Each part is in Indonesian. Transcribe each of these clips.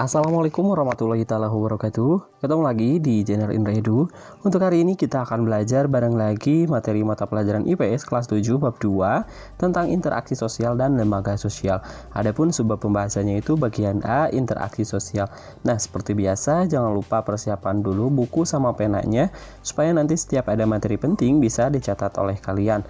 Assalamualaikum warahmatullahi wabarakatuh. Ketemu lagi di channel Indra Edu. Untuk hari ini kita akan belajar bareng lagi materi mata pelajaran IPS kelas 7 bab 2 tentang interaksi sosial dan lembaga sosial. Adapun subbab pembahasannya itu bagian A, interaksi sosial. Nah, seperti biasa jangan lupa persiapan dulu buku sama penanya supaya nanti setiap ada materi penting bisa dicatat oleh kalian.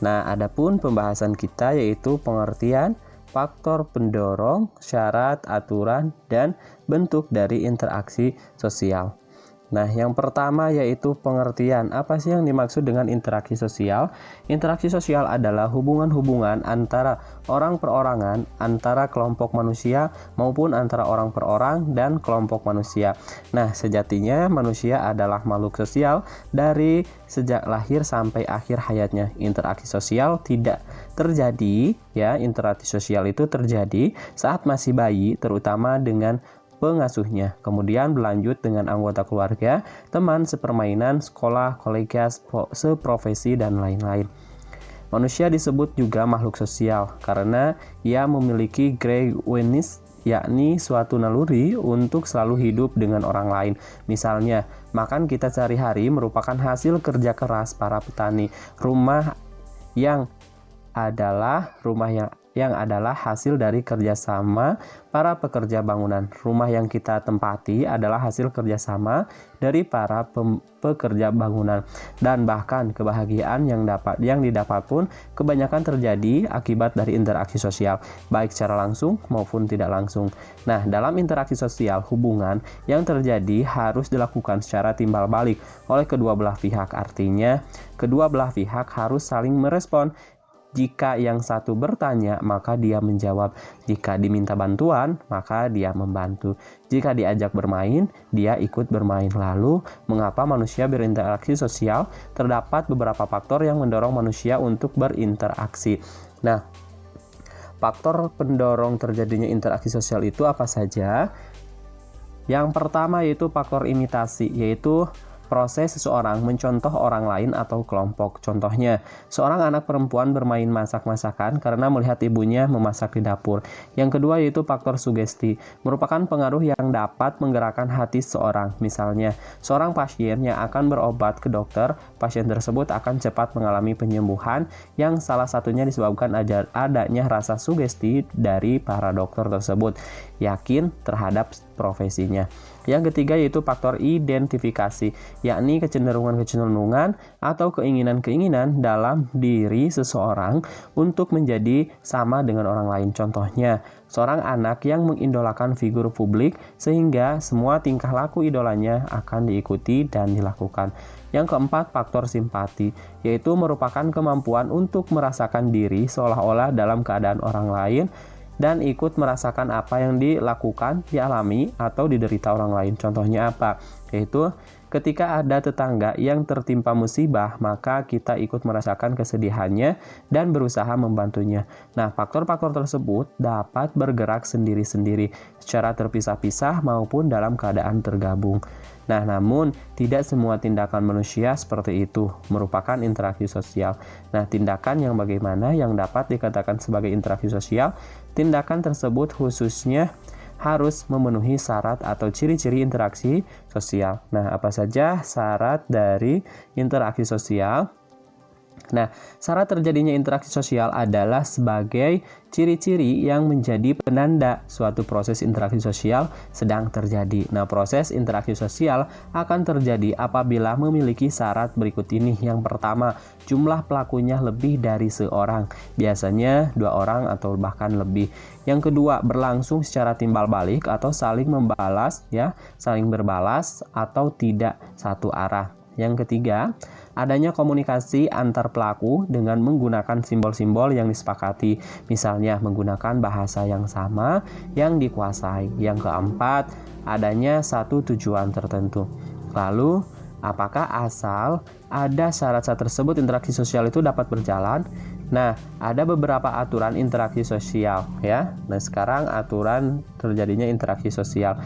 Nah, adapun pembahasan kita yaitu pengertian faktor pendorong, syarat, aturan, dan bentuk dari interaksi sosial. Nah, yang pertama yaitu pengertian. Apa sih yang dimaksud dengan interaksi sosial? Interaksi sosial adalah hubungan-hubungan antara orang perorangan, antara kelompok manusia maupun antara orang per orang dan kelompok manusia. Nah, sejatinya manusia adalah makhluk sosial dari sejak lahir sampai akhir hayatnya. Interaksi sosial tidak terjadi, interaksi sosial itu terjadi saat masih bayi, terutama dengan pengasuhnya, kemudian berlanjut dengan anggota keluarga, teman sepermainan, sekolah, kolega, seprofesi, dan lain-lain. Manusia disebut juga makhluk sosial karena ia memiliki gregawaleness, yakni suatu naluri untuk selalu hidup dengan orang lain. Misalnya, makan kita sehari-hari merupakan hasil kerja keras para petani. Rumah yang adalah hasil dari kerjasama para pekerja bangunan. Rumah yang kita tempati adalah hasil kerjasama dari para pekerja bangunan. Dan bahkan kebahagiaan yang didapat pun kebanyakan terjadi akibat dari interaksi sosial, baik secara langsung maupun tidak langsung. Nah, dalam interaksi sosial, hubungan yang terjadi harus dilakukan secara timbal balik oleh kedua belah pihak. Artinya, kedua belah pihak harus saling merespon. Jika yang satu bertanya, maka dia menjawab. Jika diminta bantuan, maka dia membantu. Jika diajak bermain, dia ikut bermain. Lalu, mengapa manusia berinteraksi sosial? Terdapat beberapa faktor yang mendorong manusia untuk berinteraksi. Nah, faktor pendorong terjadinya interaksi sosial itu apa saja? Yang pertama yaitu faktor imitasi, yaitu proses seseorang mencontoh orang lain atau kelompok. Contohnya, seorang anak perempuan bermain masak-masakan karena melihat ibunya memasak di dapur. Yang kedua yaitu faktor sugesti, merupakan pengaruh yang dapat menggerakkan hati seseorang. Misalnya, seorang pasien yang akan berobat ke dokter, pasien tersebut akan cepat mengalami penyembuhan yang salah satunya disebabkan adanya rasa sugesti dari para dokter tersebut yakin terhadap profesinya. Yang ketiga yaitu faktor identifikasi, yakni kecenderungan-kecenderungan atau keinginan-keinginan dalam diri seseorang untuk menjadi sama dengan orang lain. Contohnya, seorang anak yang mengidolakan figur publik sehingga semua tingkah laku idolanya akan diikuti dan dilakukan. Yang keempat, faktor simpati, yaitu merupakan kemampuan untuk merasakan diri seolah-olah dalam keadaan orang lain dan ikut merasakan apa yang dilakukan, dialami, atau diderita orang lain. Contohnya apa? Yaitu ketika ada tetangga yang tertimpa musibah, maka kita ikut merasakan kesedihannya dan berusaha membantunya. Nah, faktor-faktor tersebut dapat bergerak sendiri-sendiri, secara terpisah-pisah maupun dalam keadaan tergabung. Nah, namun tidak semua tindakan manusia seperti itu merupakan interaksi sosial. Nah, tindakan yang bagaimana yang dapat dikatakan sebagai interaksi sosial? Tindakan tersebut khususnya harus memenuhi syarat atau ciri-ciri interaksi sosial. Nah, apa saja syarat dari interaksi sosial? Nah, syarat terjadinya interaksi sosial adalah sebagai ciri-ciri yang menjadi penanda suatu proses interaksi sosial sedang terjadi. Nah, proses interaksi sosial akan terjadi apabila memiliki syarat berikut ini. Yang pertama, jumlah pelakunya lebih dari seorang, biasanya 2 orang atau bahkan lebih. Yang kedua, berlangsung secara timbal balik atau saling membalas, saling berbalas atau tidak satu arah. Yang ketiga, adanya komunikasi antar pelaku dengan menggunakan simbol-simbol yang disepakati, misalnya menggunakan bahasa yang sama yang dikuasai. Yang keempat, adanya satu tujuan tertentu. Lalu, apakah asal ada syarat-syarat tersebut interaksi sosial itu dapat berjalan? Nah, ada beberapa aturan interaksi sosial, Nah, sekarang aturan terjadinya interaksi sosial.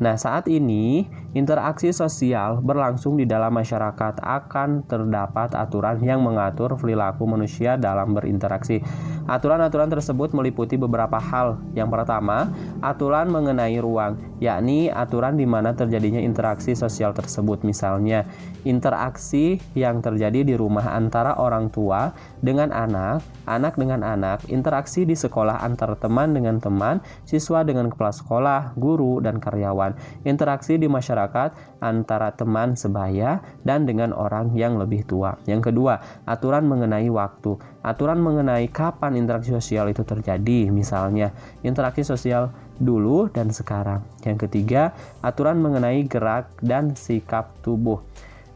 Nah, saat ini interaksi sosial berlangsung di dalam masyarakat, akan terdapat aturan yang mengatur perilaku manusia dalam berinteraksi. Aturan-aturan tersebut meliputi beberapa hal. Yang pertama, aturan mengenai ruang, yakni aturan di mana terjadinya interaksi sosial tersebut. Misalnya, interaksi yang terjadi di rumah antara orang tua dengan anak, anak dengan anak, interaksi di sekolah antar teman dengan teman, siswa dengan kepala sekolah, guru, dan karyawan, interaksi di masyarakat antara teman sebaya dan dengan orang yang lebih tua. Yang kedua, aturan mengenai waktu, aturan mengenai kapan interaksi sosial itu terjadi, misalnya interaksi sosial dulu dan sekarang. Yang ketiga, aturan mengenai gerak dan sikap tubuh.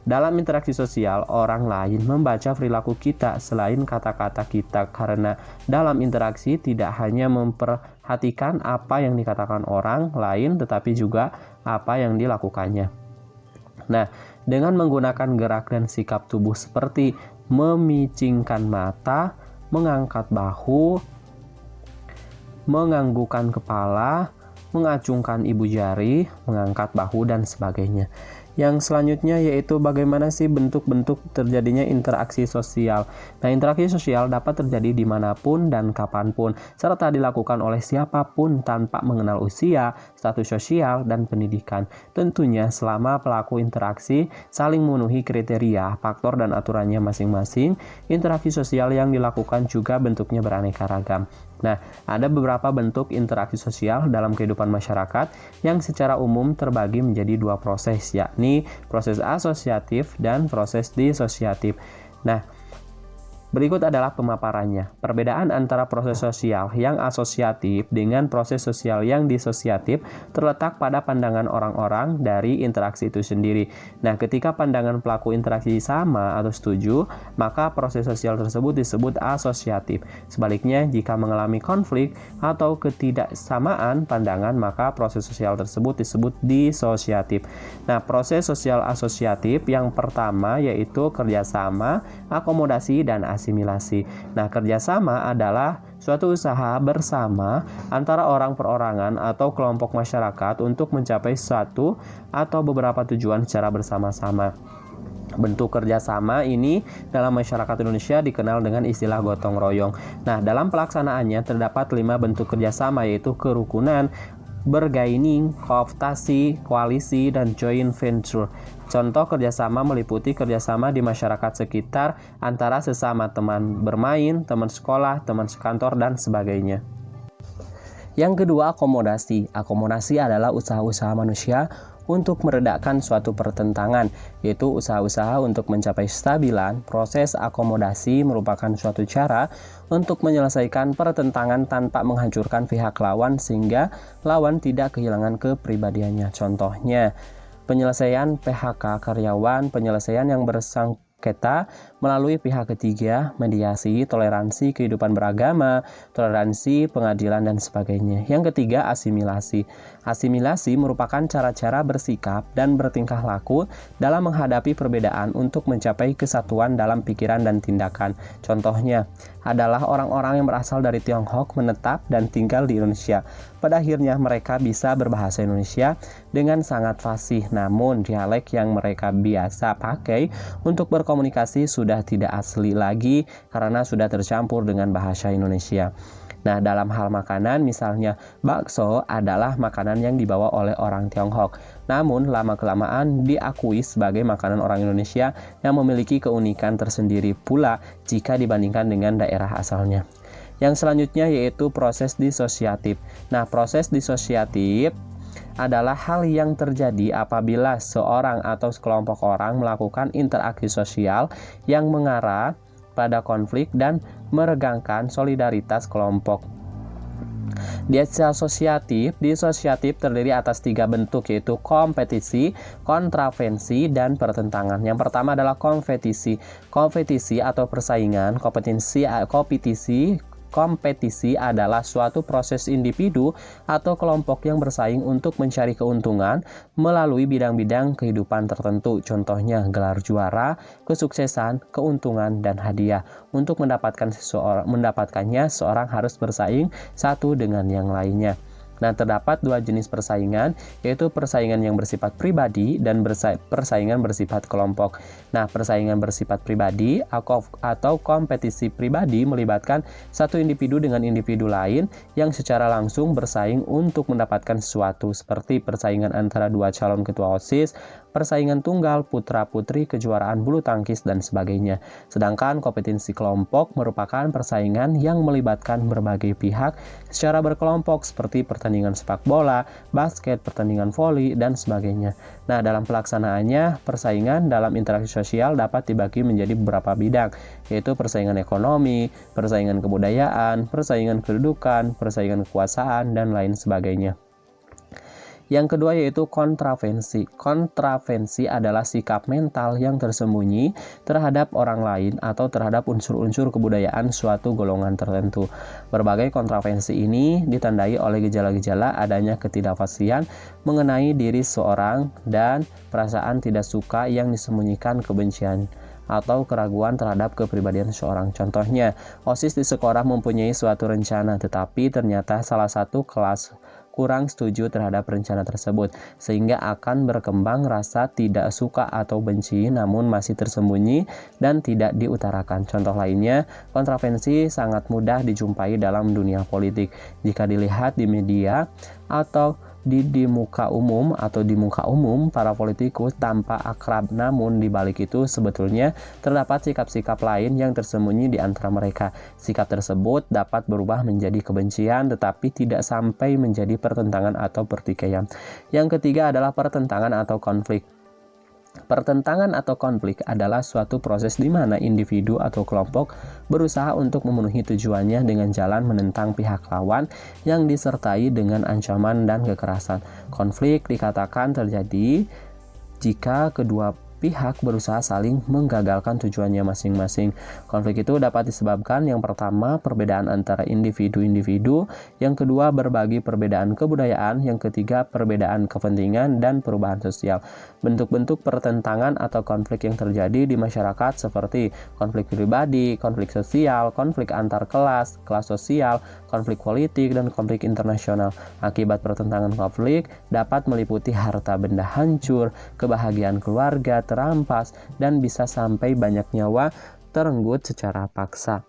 Dalam interaksi sosial, orang lain membaca perilaku kita selain kata-kata kita, karena dalam interaksi tidak hanya memperhatikan apa yang dikatakan orang lain, tetapi juga apa yang dilakukannya. Nah, dengan menggunakan gerak dan sikap tubuh seperti memicingkan mata, mengangkat bahu, menganggukkan kepala, mengacungkan ibu jari, mengangkat bahu, dan sebagainya. Yang selanjutnya yaitu bagaimana sih bentuk-bentuk terjadinya interaksi sosial. Nah, interaksi sosial dapat terjadi dimanapun dan kapanpun, serta dilakukan oleh siapapun tanpa mengenal usia, status sosial, dan pendidikan. Tentunya selama pelaku interaksi saling memenuhi kriteria, faktor, dan aturannya masing-masing, interaksi sosial yang dilakukan juga bentuknya beraneka ragam. Nah, ada beberapa bentuk interaksi sosial dalam kehidupan masyarakat yang secara umum terbagi menjadi dua proses, yakni proses asosiatif dan proses disosiatif. Nah, berikut adalah pemaparannya. Perbedaan antara proses sosial yang asosiatif dengan proses sosial yang disosiatif terletak pada pandangan orang-orang dari interaksi itu sendiri. Nah, ketika pandangan pelaku interaksi sama atau setuju, maka proses sosial tersebut disebut asosiatif. Sebaliknya, jika mengalami konflik atau ketidaksamaan pandangan, maka proses sosial tersebut disebut disosiatif. Nah, proses sosial asosiatif yang pertama yaitu kerjasama, akomodasi, dan asimilasi. Nah, kerjasama adalah suatu usaha bersama antara orang perorangan atau kelompok masyarakat untuk mencapai suatu atau beberapa tujuan secara bersama-sama. Bentuk kerjasama ini dalam masyarakat Indonesia dikenal dengan istilah gotong royong. Nah, dalam pelaksanaannya terdapat 5 bentuk kerjasama, yaitu kerukunan, bergaining, kooptasi, koalisi, dan joint venture. Contoh kerjasama meliputi kerjasama di masyarakat sekitar antara sesama teman bermain, teman sekolah, teman sekantor, dan sebagainya. Yang kedua, akomodasi. Akomodasi adalah usaha-usaha manusia untuk meredakan suatu pertentangan, yaitu usaha-usaha untuk mencapai stabilan. Proses akomodasi merupakan suatu cara untuk menyelesaikan pertentangan tanpa menghancurkan pihak lawan sehingga lawan tidak kehilangan kepribadiannya. Contohnya, penyelesaian PHK karyawan, penyelesaian yang bersangkutan melalui pihak ketiga, mediasi, toleransi kehidupan beragama, toleransi pengadilan, dan sebagainya. Yang ketiga, asimilasi. Asimilasi merupakan cara-cara bersikap dan bertingkah laku dalam menghadapi perbedaan untuk mencapai kesatuan dalam pikiran dan tindakan. Contohnya adalah orang-orang yang berasal dari Tiongkok menetap dan tinggal di Indonesia. Pada akhirnya mereka bisa berbahasa Indonesia dengan sangat fasih, namun dialek yang mereka biasa pakai untuk berkomunikasi sudah tidak asli lagi karena sudah tercampur dengan bahasa Indonesia. Nah, dalam hal makanan, misalnya bakso adalah makanan yang dibawa oleh orang Tiongkok, namun lama-kelamaan diakui sebagai makanan orang Indonesia yang memiliki keunikan tersendiri pula jika dibandingkan dengan daerah asalnya. Yang selanjutnya yaitu proses disosiatif. Nah, proses disosiatif adalah hal yang terjadi apabila seorang atau sekelompok orang melakukan interaksi sosial yang mengarah pada konflik dan meregangkan solidaritas kelompok. Disosiatif terdiri atas 3 bentuk, yaitu kompetisi, kontravensi, dan pertentangan. Yang pertama adalah kompetisi. Kompetisi atau persaingan. Kompetisi adalah suatu proses individu atau kelompok yang bersaing untuk mencari keuntungan melalui bidang-bidang kehidupan tertentu. Contohnya gelar juara, kesuksesan, keuntungan, dan hadiah. Untuk mendapatkannya, seorang harus bersaing satu dengan yang lainnya. Nah, terdapat dua jenis persaingan, yaitu persaingan yang bersifat pribadi dan persaingan bersifat kelompok. Nah, persaingan bersifat pribadi atau kompetisi pribadi melibatkan satu individu dengan individu lain yang secara langsung bersaing untuk mendapatkan sesuatu, seperti persaingan antara dua calon ketua OSIS, persaingan tunggal, putra-putri, kejuaraan bulu tangkis, dan sebagainya. Sedangkan kompetisi kelompok merupakan persaingan yang melibatkan berbagai pihak secara berkelompok seperti pertandingan sepak bola, basket, pertandingan voli, dan sebagainya. Nah, dalam pelaksanaannya, persaingan dalam interaksi sosial dapat dibagi menjadi beberapa bidang, yaitu persaingan ekonomi, persaingan kebudayaan, persaingan kedudukan, persaingan kekuasaan, dan lain sebagainya. Yang kedua yaitu kontravensi. Kontravensi adalah sikap mental yang tersembunyi terhadap orang lain atau terhadap unsur-unsur kebudayaan suatu golongan tertentu. Berbagai kontravensi ini ditandai oleh gejala-gejala adanya ketidakpastian mengenai diri seorang dan perasaan tidak suka yang disembunyikan, kebencian atau keraguan terhadap kepribadian seseorang. Contohnya, OSIS di sekolah mempunyai suatu rencana, tetapi ternyata salah satu kelas kurang setuju terhadap rencana tersebut, sehingga akan berkembang rasa tidak suka atau benci namun masih tersembunyi dan tidak diutarakan. Contoh lainnya, kontravensi sangat mudah dijumpai dalam dunia politik. Jika dilihat di media atau di muka umum, para politikus tampak akrab, namun di balik itu sebetulnya terdapat sikap-sikap lain yang tersembunyi di antara mereka. Sikap tersebut dapat berubah menjadi kebencian, tetapi tidak sampai menjadi pertentangan atau pertikaian. Yang ketiga adalah pertentangan atau konflik. Pertentangan atau konflik adalah suatu proses di mana individu atau kelompok berusaha untuk memenuhi tujuannya dengan jalan menentang pihak lawan yang disertai dengan ancaman dan kekerasan. Konflik dikatakan terjadi jika kedua pihak berusaha saling menggagalkan tujuannya masing-masing. Konflik itu dapat disebabkan yang pertama perbedaan antara individu-individu, yang kedua berbagi perbedaan kebudayaan, yang ketiga perbedaan kepentingan dan perubahan sosial. Bentuk-bentuk pertentangan atau konflik yang terjadi di masyarakat seperti konflik pribadi, konflik sosial, konflik antar kelas, kelas sosial, konflik politik, dan konflik internasional. Akibat pertentangan konflik dapat meliputi harta benda hancur, kebahagiaan keluarga terampas, dan bisa sampai banyak nyawa terenggut secara paksa.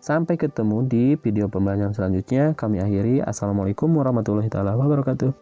Sampai ketemu di video pembelajaran selanjutnya. Kami akhiri. Assalamualaikum warahmatullahi wabarakatuh.